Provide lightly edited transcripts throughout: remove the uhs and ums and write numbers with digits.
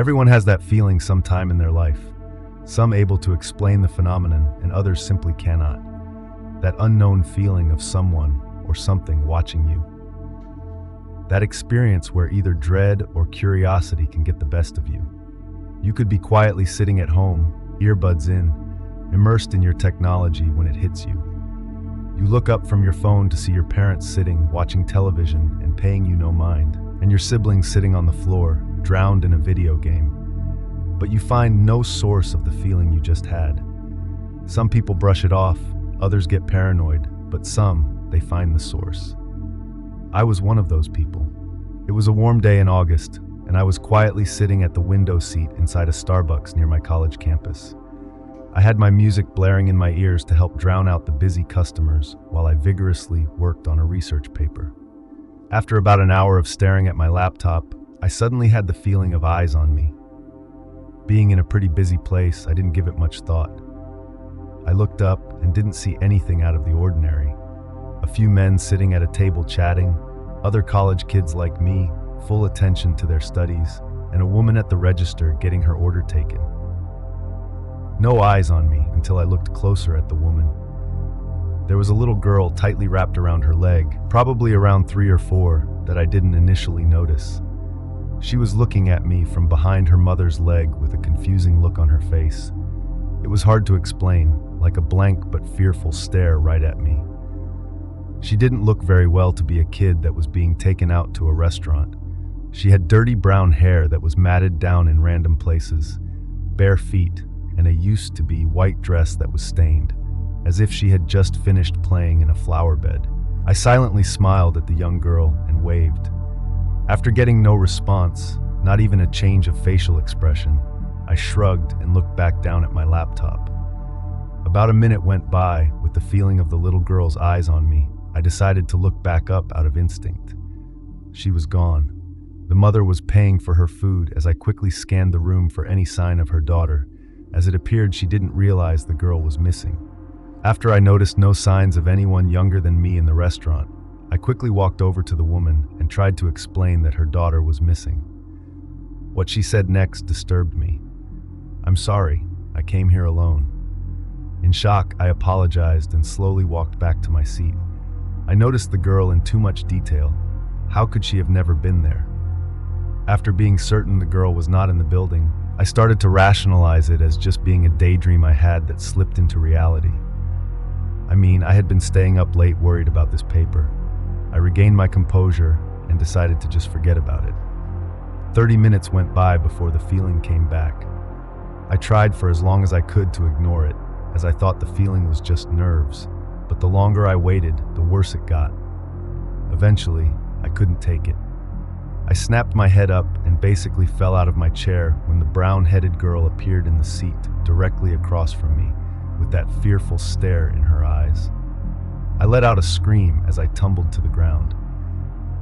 Everyone has that feeling sometime in their life, some able to explain the phenomenon and others simply cannot. That unknown feeling of someone or something watching you. That experience where either dread or curiosity can get the best of you. You could be quietly sitting at home, earbuds in, immersed in your technology when it hits you. You look up from your phone to see your parents sitting, watching television and paying you no mind, and your siblings sitting on the floor, drowned in a video game. But you find no source of the feeling you just had. Some people brush it off, others get paranoid, but some, they find the source. I was one of those people. It was a warm day in August, and I was quietly sitting at the window seat inside a Starbucks near my college campus. I had my music blaring in my ears to help drown out the busy customers while I vigorously worked on a research paper. After about an hour of staring at my laptop, I suddenly had the feeling of eyes on me. Being in a pretty busy place, I didn't give it much thought. I looked up and didn't see anything out of the ordinary. A few men sitting at a table chatting, other college kids like me, full attention to their studies, and a woman at the register getting her order taken. No eyes on me until I looked closer at the woman. There was a little girl tightly wrapped around her leg, probably around 3 or 4, that I didn't initially notice. She was looking at me from behind her mother's leg with a confusing look on her face. It was hard to explain, like a blank but fearful stare right at me. She didn't look very well to be a kid that was being taken out to a restaurant. She had dirty brown hair that was matted down in random places, bare feet, and a used-to-be white dress that was stained, as if she had just finished playing in a flower bed. I silently smiled at the young girl and waved. After getting no response, not even a change of facial expression, I shrugged and looked back down at my laptop. About a minute went by with the feeling of the little girl's eyes on me. I decided to look back up out of instinct. She was gone. The mother was paying for her food as I quickly scanned the room for any sign of her daughter, as it appeared she didn't realize the girl was missing. After I noticed no signs of anyone younger than me in the restaurant, I quickly walked over to the woman and tried to explain that her daughter was missing. What she said next disturbed me. "I'm sorry, I came here alone." In shock, I apologized and slowly walked back to my seat. I noticed the girl in too much detail. How could she have never been there? After being certain the girl was not in the building, I started to rationalize it as just being a daydream I had that slipped into reality. I had been staying up late worried about this paper. I regained my composure and decided to just forget about it. 30 minutes went by before the feeling came back. I tried for as long as I could to ignore it, as I thought the feeling was just nerves, but the longer I waited, the worse it got. Eventually, I couldn't take it. I snapped my head up and basically fell out of my chair when the brown-headed girl appeared in the seat directly across from me, with that fearful stare in her eyes. I let out a scream as I tumbled to the ground.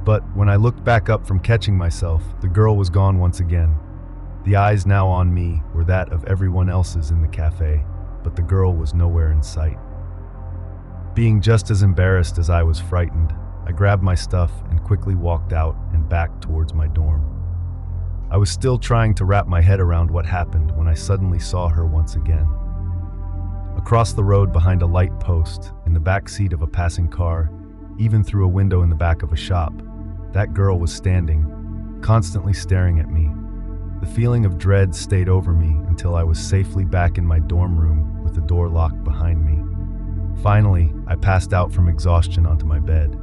But when I looked back up from catching myself, the girl was gone once again. The eyes now on me were that of everyone else's in the cafe, but the girl was nowhere in sight. Being just as embarrassed as I was frightened, I grabbed my stuff and quickly walked out and back towards my dorm. I was still trying to wrap my head around what happened when I suddenly saw her once again. Across the road behind a light post, in the back seat of a passing car, even through a window in the back of a shop, that girl was standing, constantly staring at me. The feeling of dread stayed over me until I was safely back in my dorm room with the door locked behind me. Finally, I passed out from exhaustion onto my bed.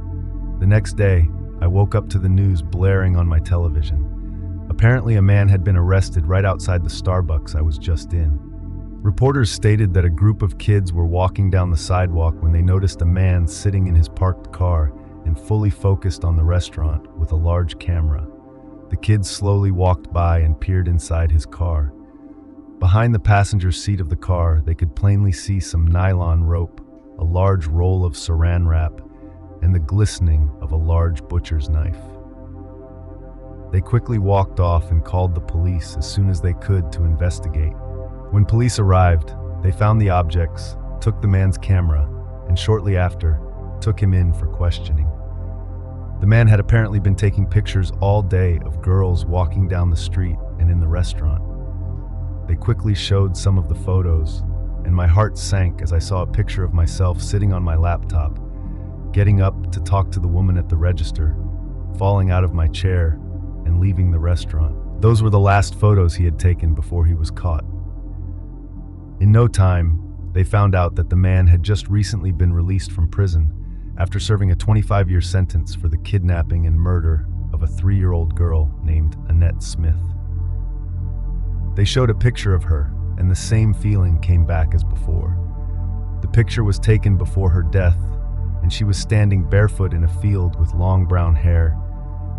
The next day, I woke up to the news blaring on my television. Apparently, a man had been arrested right outside the Starbucks I was just in. Reporters stated that a group of kids were walking down the sidewalk when they noticed a man sitting in his parked car and fully focused on the restaurant with a large camera. The kids slowly walked by and peered inside his car. Behind the passenger seat of the car, they could plainly see some nylon rope, a large roll of saran wrap, and the glistening of a large butcher's knife. They quickly walked off and called the police as soon as they could to investigate. When police arrived, they found the objects, took the man's camera, and shortly after, took him in for questioning. The man had apparently been taking pictures all day of girls walking down the street and in the restaurant. They quickly showed some of the photos, and my heart sank as I saw a picture of myself sitting on my laptop, getting up to talk to the woman at the register, falling out of my chair, and leaving the restaurant. Those were the last photos he had taken before he was caught. In no time, they found out that the man had just recently been released from prison after serving a 25-year sentence for the kidnapping and murder of a 3-year-old girl named Annette Smith. They showed a picture of her, and the same feeling came back as before. The picture was taken before her death, and she was standing barefoot in a field with long brown hair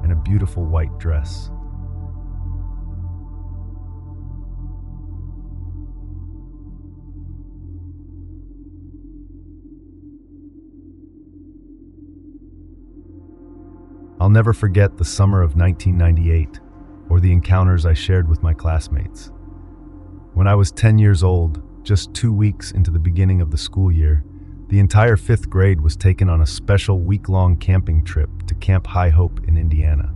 and a beautiful white dress. I'll never forget the summer of 1998, or the encounters I shared with my classmates. When I was 10 years old, just 2 weeks into the beginning of the school year, the entire 5th grade was taken on a special week-long camping trip to Camp High Hope in Indiana.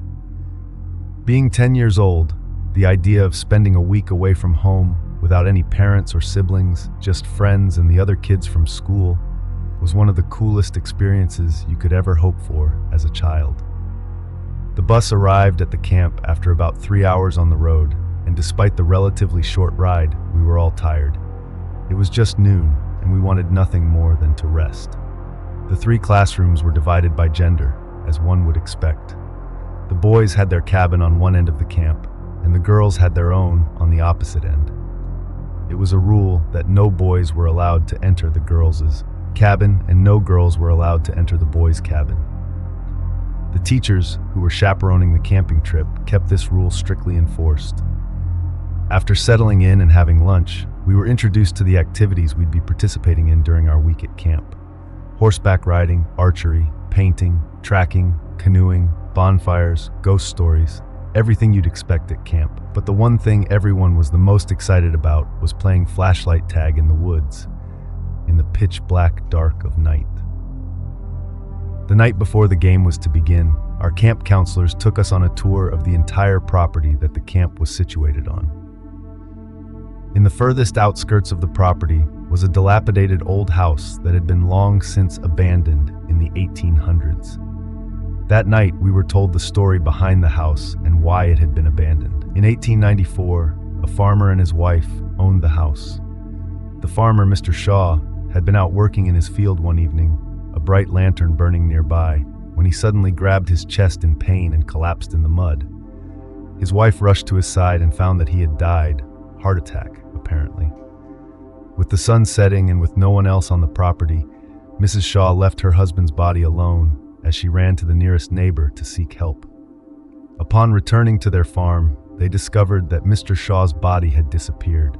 Being 10 years old, the idea of spending a week away from home without any parents or siblings, just friends and the other kids from school, was one of the coolest experiences you could ever hope for as a child. The bus arrived at the camp after about 3 hours on the road, and despite the relatively short ride, we were all tired. It was just noon, and we wanted nothing more than to rest. The 3 classrooms were divided by gender, as one would expect. The boys had their cabin on one end of the camp, and the girls had their own on the opposite end. It was a rule that no boys were allowed to enter the girls' cabin, and no girls were allowed to enter the boys' cabin. The teachers, who were chaperoning the camping trip, kept this rule strictly enforced. After settling in and having lunch, we were introduced to the activities we'd be participating in during our week at camp. Horseback riding, archery, painting, tracking, canoeing, bonfires, ghost stories, everything you'd expect at camp. But the one thing everyone was the most excited about was playing flashlight tag in the woods, in the pitch black dark of night. The night before the game was to begin, our camp counselors took us on a tour of the entire property that the camp was situated on. In the furthest outskirts of the property was a dilapidated old house that had been long since abandoned in the 1800s. That night, we were told the story behind the house and why it had been abandoned. In 1894, a farmer and his wife owned the house. The farmer, Mr. Shaw, had been out working in his field one evening, a bright lantern burning nearby, when he suddenly grabbed his chest in pain and collapsed in the mud. His wife rushed to his side and found that he had died, heart attack, apparently. With the sun setting and with no one else on the property, Mrs. Shaw left her husband's body alone as she ran to the nearest neighbor to seek help. Upon returning to their farm, they discovered that Mr. Shaw's body had disappeared.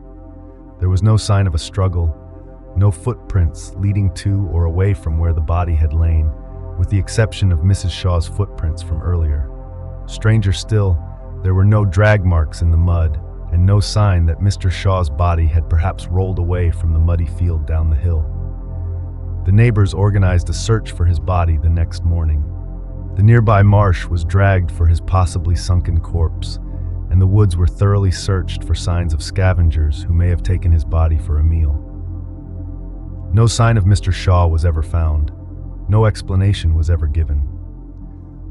There was no sign of a struggle, no footprints leading to or away from where the body had lain, with the exception of Mrs. Shaw's footprints from earlier. Stranger still, there were no drag marks in the mud, and no sign that Mr. Shaw's body had perhaps rolled away from the muddy field down the hill. The neighbors organized a search for his body the next morning. The nearby marsh was dragged for his possibly sunken corpse, and the woods were thoroughly searched for signs of scavengers who may have taken his body for a meal. No sign of Mr. Shaw was ever found. No explanation was ever given.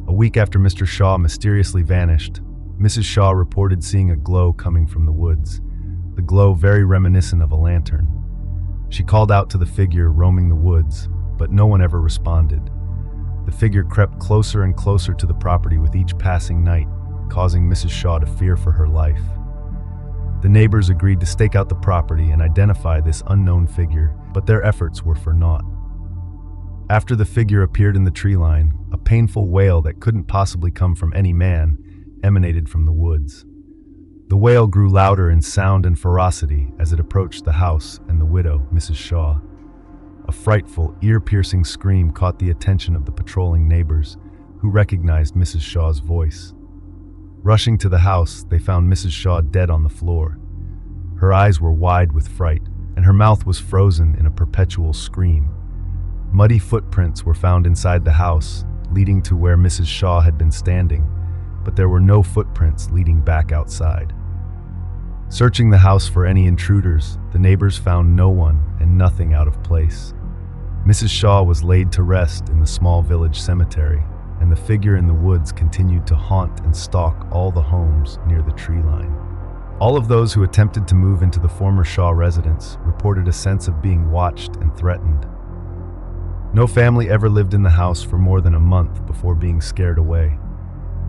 A week after Mr. Shaw mysteriously vanished, Mrs. Shaw reported seeing a glow coming from the woods, the glow very reminiscent of a lantern. She called out to the figure roaming the woods, but no one ever responded. The figure crept closer and closer to the property with each passing night, causing Mrs. Shaw to fear for her life. The neighbors agreed to stake out the property and identify this unknown figure, but their efforts were for naught. After the figure appeared in the tree line, a painful wail that couldn't possibly come from any man emanated from the woods. The wail grew louder in sound and ferocity as it approached the house and the widow, Mrs. Shaw. A frightful, ear-piercing scream caught the attention of the patrolling neighbors, who recognized Mrs. Shaw's voice. Rushing to the house, they found Mrs. Shaw dead on the floor. Her eyes were wide with fright, and her mouth was frozen in a perpetual scream. Muddy footprints were found inside the house, leading to where Mrs. Shaw had been standing, but there were no footprints leading back outside. Searching the house for any intruders, the neighbors found no one and nothing out of place. Mrs. Shaw was laid to rest in the small village cemetery, and the figure in the woods continued to haunt and stalk all the homes near the tree line. All of those who attempted to move into the former Shaw residence reported a sense of being watched and threatened. No family ever lived in the house for more than a month before being scared away.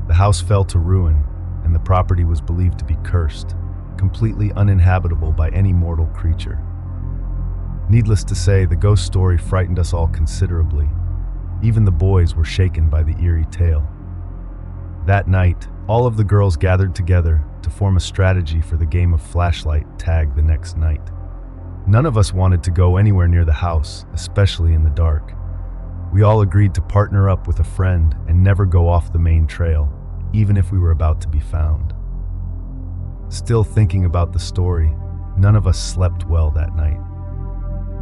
The house fell to ruin, and the property was believed to be cursed, completely uninhabitable by any mortal creature. Needless to say, the ghost story frightened us all considerably. Even the boys were shaken by the eerie tale. That night, all of the girls gathered together to form a strategy for the game of flashlight tag the next night. None of us wanted to go anywhere near the house, especially in the dark. We all agreed to partner up with a friend and never go off the main trail, even if we were about to be found. Still thinking about the story, none of us slept well that night.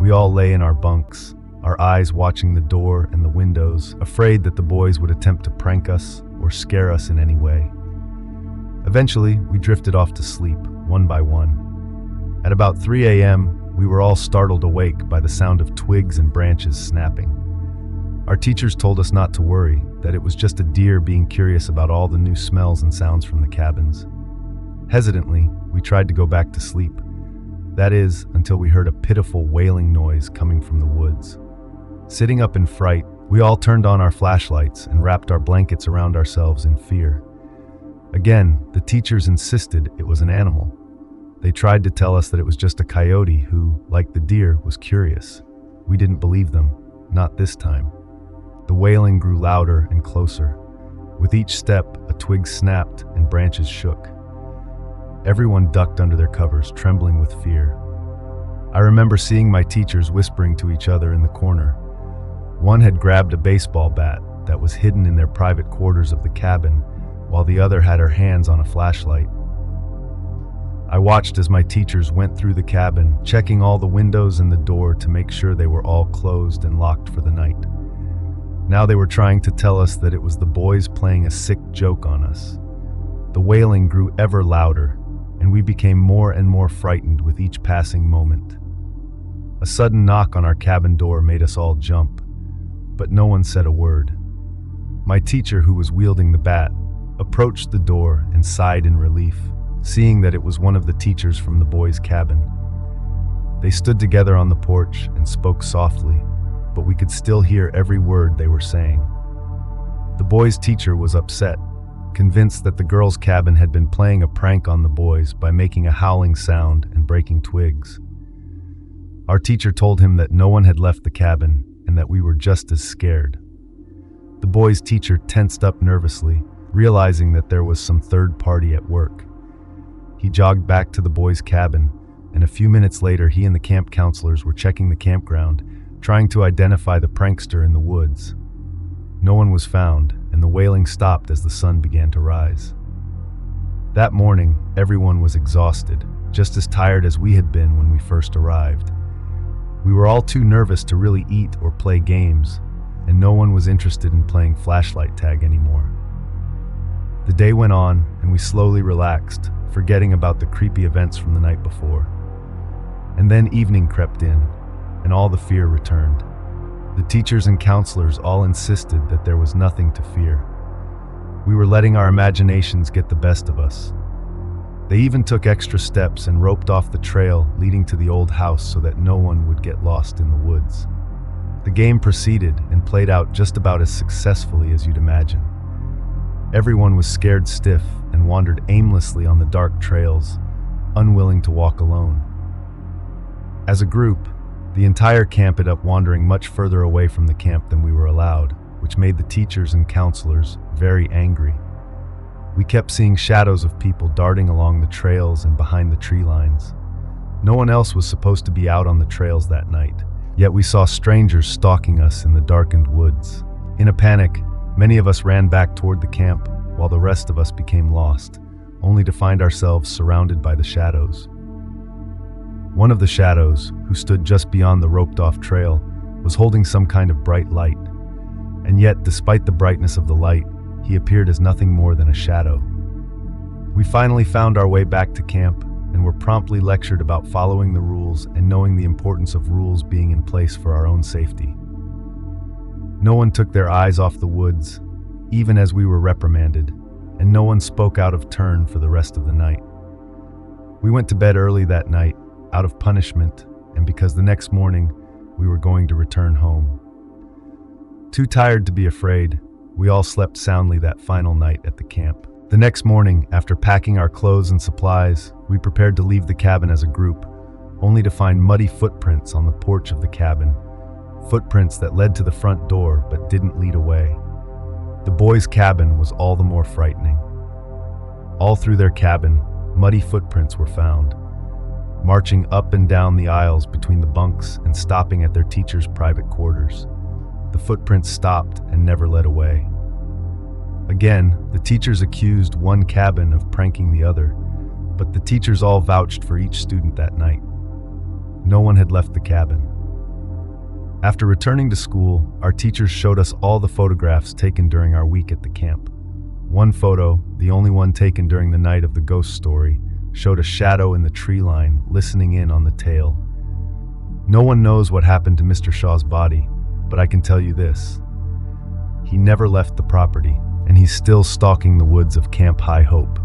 We all lay in our bunks, our eyes watching the door and the windows, afraid that the boys would attempt to prank us or scare us in any way. Eventually, we drifted off to sleep, one by one. At about 3 a.m., we were all startled awake by the sound of twigs and branches snapping. Our teachers told us not to worry, that it was just a deer being curious about all the new smells and sounds from the cabins. Hesitantly, we tried to go back to sleep. That is, until we heard a pitiful wailing noise coming from the woods. Sitting up in fright, we all turned on our flashlights and wrapped our blankets around ourselves in fear. Again, the teachers insisted it was an animal. They tried to tell us that it was just a coyote who, like the deer, was curious. We didn't believe them, not this time. The wailing grew louder and closer. With each step, a twig snapped and branches shook. Everyone ducked under their covers, trembling with fear. I remember seeing my teachers whispering to each other in the corner. One had grabbed a baseball bat that was hidden in their private quarters of the cabin, while the other had her hands on a flashlight. I watched as my teachers went through the cabin, checking all the windows and the door to make sure they were all closed and locked for the night. Now they were trying to tell us that it was the boys playing a sick joke on us. The wailing grew ever louder, and we became more and more frightened with each passing moment. A sudden knock on our cabin door made us all jump, but no one said a word. My teacher, who was wielding the bat, approached the door and sighed in relief, seeing that it was one of the teachers from the boys' cabin. They stood together on the porch and spoke softly, but we could still hear every word they were saying. The boys' teacher was upset, convinced that the girls' cabin had been playing a prank on the boys by making a howling sound and breaking twigs. Our teacher told him that no one had left the cabin and that we were just as scared. The boys' teacher tensed up nervously, realizing that there was some third party at work. He jogged back to the boys' cabin, and a few minutes later he and the camp counselors were checking the campground, trying to identify the prankster in the woods. No one was found, and the wailing stopped as the sun began to rise. That morning, everyone was exhausted, just as tired as we had been when we first arrived. We were all too nervous to really eat or play games, and no one was interested in playing flashlight tag anymore. The day went on, and we slowly relaxed, forgetting about the creepy events from the night before. And then evening crept in, and all the fear returned. The teachers and counselors all insisted that there was nothing to fear. We were letting our imaginations get the best of us. They even took extra steps and roped off the trail leading to the old house so that no one would get lost in the woods. The game proceeded and played out just about as successfully as you'd imagine. Everyone was scared stiff and wandered aimlessly on the dark trails, unwilling to walk alone. As a group, the entire camp ended up wandering much further away from the camp than we were allowed, which made the teachers and counselors very angry. We kept seeing shadows of people darting along the trails and behind the tree lines. No one else was supposed to be out on the trails that night, yet we saw strangers stalking us in the darkened woods. In a panic, many of us ran back toward the camp, while the rest of us became lost, only to find ourselves surrounded by the shadows. One of the shadows, who stood just beyond the roped-off trail, was holding some kind of bright light. And yet, despite the brightness of the light, he appeared as nothing more than a shadow. We finally found our way back to camp and were promptly lectured about following the rules and knowing the importance of rules being in place for our own safety. No one took their eyes off the woods, even as we were reprimanded, and no one spoke out of turn for the rest of the night. We went to bed early that night, out of punishment, and because the next morning we were going to return home. Too tired to be afraid, we all slept soundly that final night at the camp. The next morning, after packing our clothes and supplies, we prepared to leave the cabin as a group, only to find muddy footprints on the porch of the cabin. Footprints that led to the front door but didn't lead away. The boys' cabin was all the more frightening. All through their cabin, muddy footprints were found, marching up and down the aisles between the bunks and stopping at their teachers' private quarters. The footprints stopped and never led away. Again, the teachers accused one cabin of pranking the other, but the teachers all vouched for each student that night. No one had left the cabin. After returning to school, our teachers showed us all the photographs taken during our week at the camp. One photo, the only one taken during the night of the ghost story, showed a shadow in the tree line listening in on the tale. No one knows what happened to Mr. Shaw's body, but I can tell you this. He never left the property, and he's still stalking the woods of Camp High Hope.